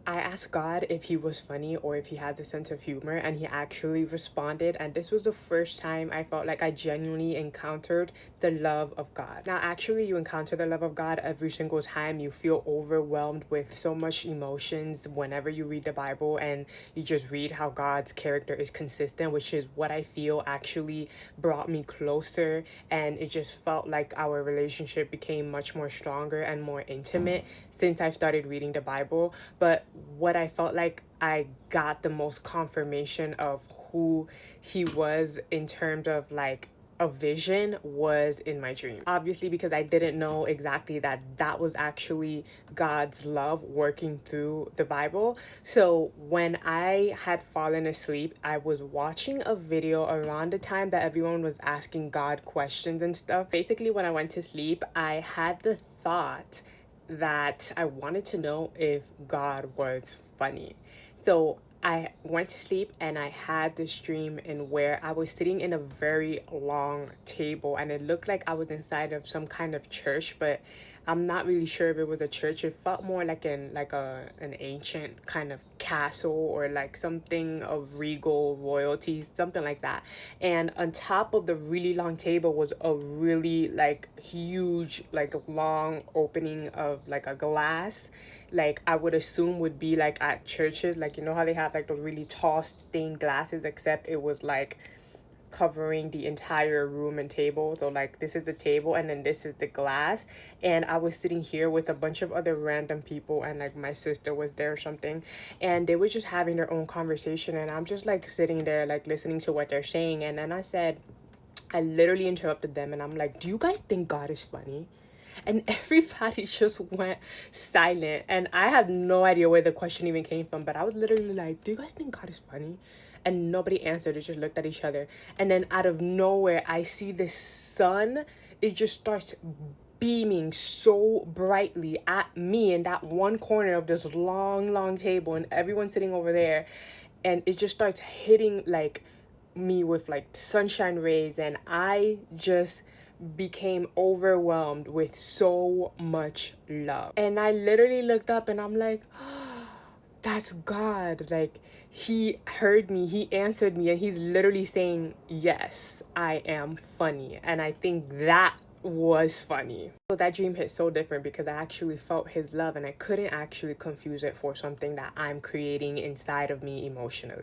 I asked God if he was funny or if he had a sense of humor, and he actually responded. And this was the first time I felt like I genuinely encountered the love of God. Now, actually, you encounter the love of God every single time you feel overwhelmed with so much emotions whenever you read the Bible and you just read how God's character is consistent, which is what I feel actually brought me closer. And it just felt like our relationship became much more stronger and more intimate since I started reading the Bible. But what I felt like I got the most confirmation of who he was in terms of like a vision was in my dream. Obviously, because I didn't know exactly that that was actually God's love working through the Bible. So when I had fallen asleep, I was watching a video around the time that everyone was asking God questions and stuff. Basically, when I went to sleep, I had the thought that I wanted to know if God was funny. So I went to sleep and I had this dream in where I was sitting in a very long table, and it looked like I was inside of some kind of church, but I'm not really sure if it was a church. It felt more like an ancient kind of castle, or like something of regal royalty, something like that. And on top of the really long table was a really like huge, like long opening of like a glass, like I would assume would be like at churches, like you know how they have like those really tall stained glasses, except it was like covering the entire room and table. So like this is the table and then this is the glass, and I was sitting here with a bunch of other random people, and like my sister was there or something, and they were just having their own conversation, and I'm just like sitting there like listening to what they're saying. And then I literally interrupted them and I'm like, do you guys think God is funny? And everybody just went silent, and I have no idea where the question even came from, but I was literally like, do you guys think God is funny? And nobody answered. They just looked at each other, and then out of nowhere I see the sun. It just starts beaming so brightly at me in that one corner of this long table, and everyone sitting over there, and it just starts hitting like me with like sunshine rays, and I just became overwhelmed with so much love. And I literally looked up and I'm like, that's God. Like, he heard me, he answered me, and he's literally saying, yes, I am funny. And I think that was funny. So that dream hit so different because I actually felt his love, and I couldn't actually confuse it for something that I'm creating inside of me emotionally.